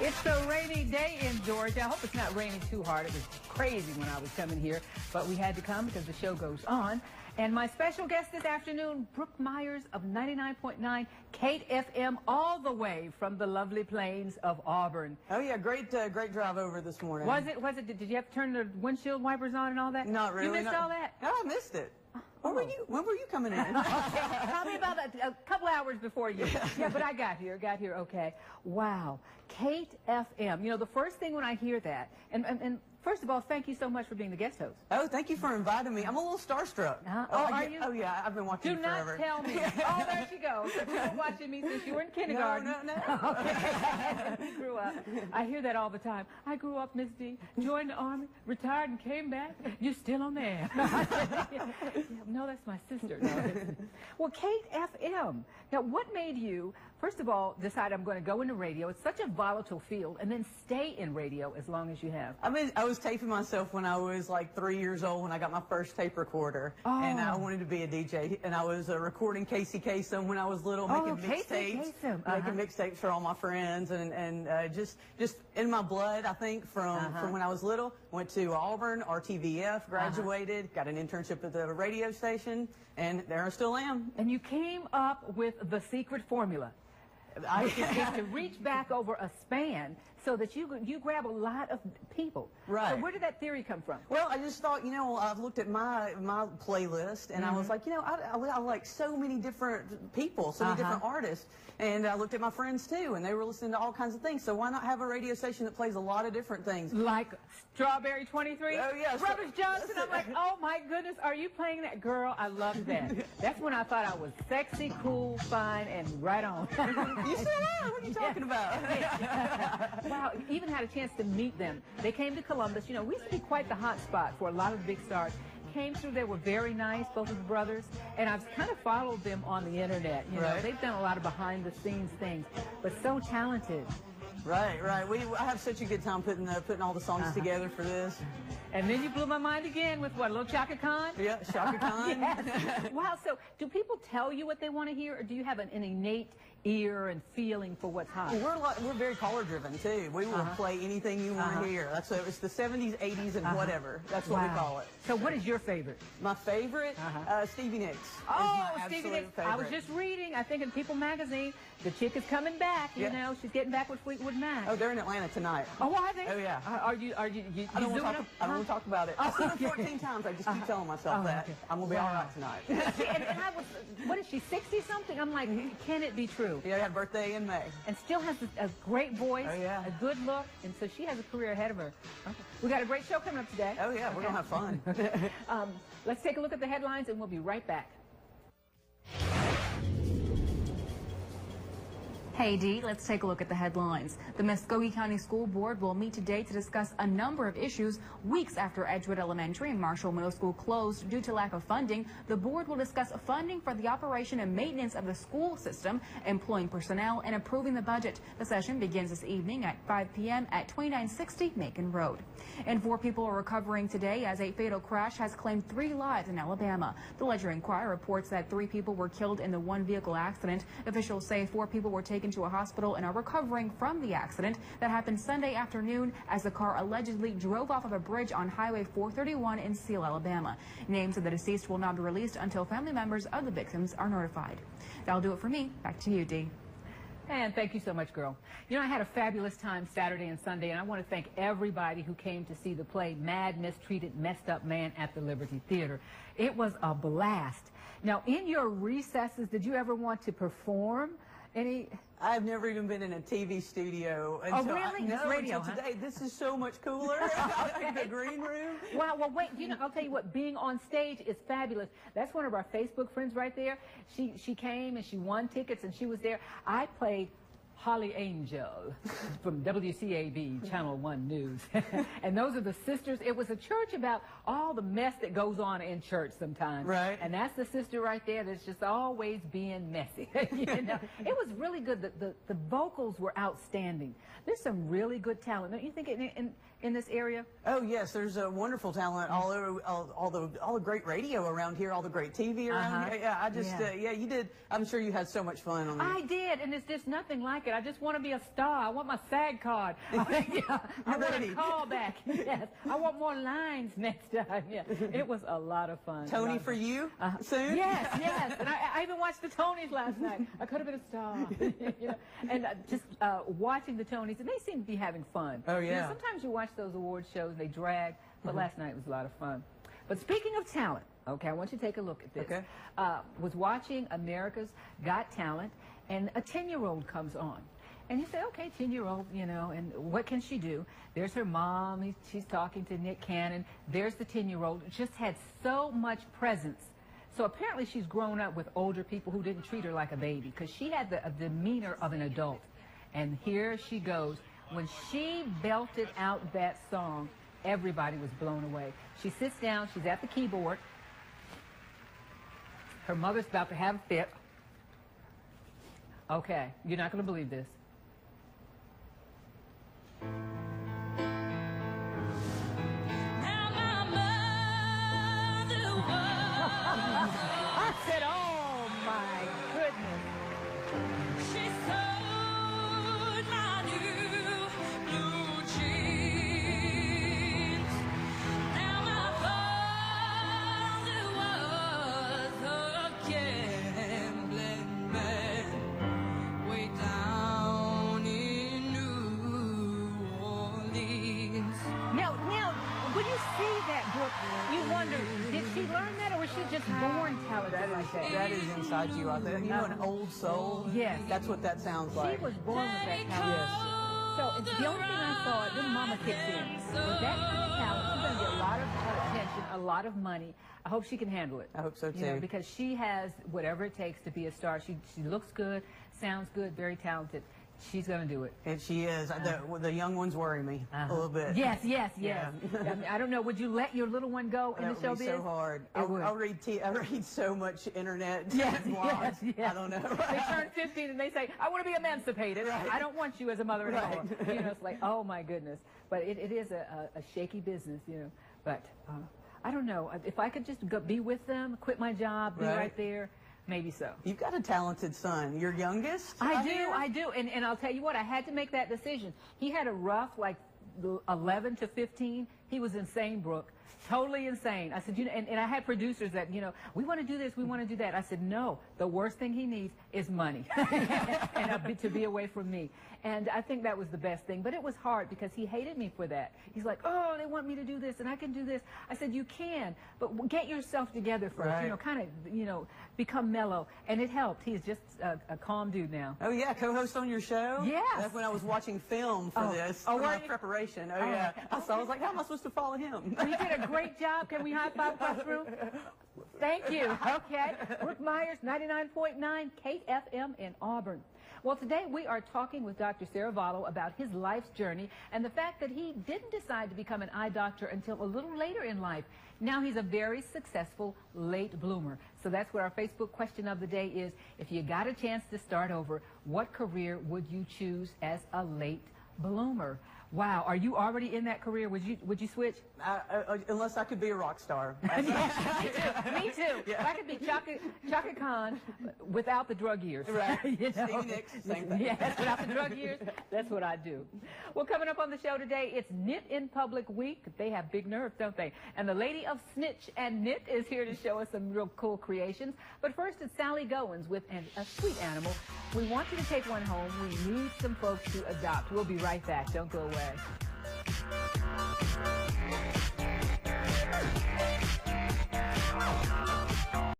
It's a rainy day in Georgia. I hope it's not raining too hard. It was crazy when I was coming here, but we had to come because the show goes on. And my special guest this afternoon, Brooke Myers of 99.9 Kate FM, all the way from the lovely plains of Auburn. Oh yeah, great drive over this morning. Was it? Did you have to turn the windshield wipers on and all that? Not really. You missed all that? No, I missed it. When were you coming in? Probably about a couple hours before you. Yeah, but I got here okay. Wow. Kate FM. You know, the first thing when I hear that, and first of all, thank you so much for being the guest host. Oh, thank you for inviting me. I'm a little starstruck. Are you? Oh, yeah, I've been watching you forever. Do not tell me. Oh, there she goes. You've been watching me since you were in kindergarten. No. Okay. You grew up. I hear that all the time. I grew up, Miss D, joined the Army, retired and came back. You're still on there. No, that's my sister. No. Well, Kate FM. Now, what made you, first of all, decide I'm going to go into radio? It's such a volatile field, and then stay in radio as long as you have. I was taping myself when I was like 3 years old when I got my first tape recorder. Oh. And I wanted to be a DJ. And I was recording Casey Kasem when I was little, making mixtapes for all my friends. And just in my blood, I think, from when I was little. Went to Auburn, RTVF, graduated, got an internship at the radio station, and there I still am. And you came up with the secret formula. Which is to reach back over a span so that you grab a lot of people. Right. So where did that theory come from? Well, I just thought, you know, I've looked at my playlist, and I was like, you know, I like so many different people, so many different artists. And I looked at my friends, too, and they were listening to all kinds of things. So why not have a radio station that plays a lot of different things? Like Strawberry 23? Oh, yeah. Brothers Johnson. I'm like, oh, my goodness, are you playing that? Girl, I love that. That's when I thought I was sexy, cool, fine, and right on. You still are? What are you talking about? Wow, even had a chance to meet them. They came to Columbus. You know, we used to be quite the hot spot for a lot of the big stars. Came through, they were very nice, both of the brothers, and I've kind of followed them on the internet. You know, they've done a lot of behind-the-scenes things, but so talented. Right. I have such a good time putting all the songs together for this. And then you blew my mind again with what, a little Chaka Khan? Yeah, Chaka Khan. Yes. Wow, so do people tell you what they want to hear, or do you have an innate ear and feeling for what's hot? Well, we're very caller driven too. We will play anything you want to hear. That's it's the 70s, 80s, and whatever. That's what we call it. So what is your favorite? My favorite, Stevie Nicks. Oh, Stevie Nicks. Favorite. I was just reading, I think in People magazine, the chick is coming back. You know, she's getting back with Fleetwood Mac. Oh, they're in Atlanta tonight. Oh, are they? Oh, yeah. Are you I don't want to talk about it. I've seen her 14 times. I just keep telling myself that. I'm going to be all right tonight. and I was, what is she, 60-something? I'm like, can it be true? Yeah, I had a birthday in May. And still has a great voice, a good look, and so she has a career ahead of her. Okay. We got a great show coming up today. Oh, yeah, we're going to have fun. Let's take a look at the headlines, and we'll be right back. Hey Dee, let's take a look at the headlines. The Muskogee County School Board will meet today to discuss a number of issues. Weeks after Edgewood Elementary and Marshall Middle School closed due to lack of funding, the board will discuss funding for the operation and maintenance of the school system, employing personnel, and approving the budget. The session begins this evening at 5 p.m. at 2960 Macon Road. And 4 people are recovering today as a fatal crash has claimed 3 lives in Alabama. The Ledger-Inquirer reports that 3 people were killed in the one-vehicle accident. Officials say 4 people were taken to a hospital and are recovering from the accident that happened Sunday afternoon as the car allegedly drove off of a bridge on Highway 431 in Seal, Alabama. Names of the deceased will not be released until family members of the victims are notified. That'll do it for me. Back to you, Dee. And thank you so much, girl. You know, I had a fabulous time Saturday and Sunday, and I want to thank everybody who came to see the play Mad, Mistreated, Messed Up Man at the Liberty Theater. It was a blast. Now, in your recesses, did you ever want to perform any? I've never even been in a TV studio until, until today. This is so much cooler. The green room. Wow, well, wait, you know, I'll tell you what, being on stage is fabulous. That's one of our Facebook friends right there. She came and she won tickets and she was there. I played Holly Angel from WCAB, Channel 1 News. And those are the sisters. It was a church about all the mess that goes on in church sometimes. Right. And that's the sister right there that's just always being messy. You know? It was really good. The vocals were outstanding. There's some really good talent. Don't you think in this area? Oh, yes. There's a wonderful talent all over, all the great radio around here, all the great TV around here. Yeah, you did. I'm sure you had so much fun on that. I did, and it's just nothing like it. I just want to be a star. I want my SAG card. I want a call back. Yes. I want more lines next time. Yeah. It was a lot of fun. Tony for you soon? Yes, yes. And I even watched the Tonys last night. I could have been a star. You know? And just watching the Tonys, and they seem to be having fun. Oh, yeah. You know, sometimes you watch those award shows, they drag, but last night was a lot of fun. But speaking of talent, okay, I want you to take a look at this. Okay. Was watching America's Got Talent, and a 10-year-old comes on. And you say, okay, 10-year-old, you know, and what can she do? There's her mom. She's talking to Nick Cannon. There's the 10-year-old. Just had so much presence. So apparently she's grown up with older people who didn't treat her like a baby, because she had the demeanor of an adult. And here she goes. When she belted out that song, everybody was blown away. She sits down. She's at the keyboard. Her mother's about to have a fit. Okay, you're not going to believe this. I said, oh my goodness. She sewed my new blue jeans. Now my father was a gambling man way down in New Orleans. Now, when you see that, Brooke, you wonder, did she learn that, or was she just born talented like that? That is inside you out there. You know, an old soul. Yes. That's what that sounds like. She was born with that talent. So the only thing I saw, then Mama kicks in. With that kind of talent, she's going to get a lot of attention, a lot of money. I hope she can handle it. I hope so, too. You know, because she has whatever it takes to be a star. She looks good, sounds good, very talented. She's going to do it. And she is. The young ones worry me a little bit. Yes. Yeah. I mean, I don't know. Would you let your little one go in the showbiz? That would be so hard. I read so much internet. Yes. I don't know. They turn 15 and they say, I want to be emancipated. Right. I don't want you as a mother anymore. Right. You know, it's like, oh my goodness. But it is a shaky business, you know. But I don't know. If I could just be with them, quit my job, be right there. Maybe so. You've got a talented son. Your youngest? I do. And I'll tell you what, I had to make that decision. He had a rough, like, 11 to 15. He was insane, Brooke. Totally insane. I said, you know, and I had producers that, you know, we want to do this, we want to do that. I said, no, the worst thing he needs is money and to be away from me. And I think that was the best thing. But it was hard because he hated me for that. He's like, oh, they want me to do this and I can do this. I said, you can, but get yourself together first. Right. You know, kind of, you know, become mellow. And it helped. He's just a calm dude now. Oh, yeah, co-host on your show? Yes. That's when I was watching film for this, for my preparation. Oh, yeah. I was like, how am I supposed to follow him? He did a great job. Can we high five across the room? Thank you. Okay. Brooke Myers, 99.9 KFM in Auburn. Well, today we are talking with Dr. Saravallo about his life's journey and the fact that he didn't decide to become an eye doctor until a little later in life. Now he's a very successful late bloomer. So that's what our Facebook question of the day is. If you got a chance to start over, what career would you choose as a late bloomer? Wow, are you already in that career? Would you switch? Unless I could be a rock star. Me too. Yeah. I could be Chaka Khan without the drug years. Right. You know? Stevie Nicks, same thing. Yes, without the drug years, that's what I do. Well, coming up on the show today, it's Knit in Public Week. They have big nerve, don't they? And the lady of Snitch and Knit is here to show us some real cool creations. But first, it's Sally Goins with a sweet animal. We want you to take one home. We need some folks to adopt. We'll be right back. Don't go away.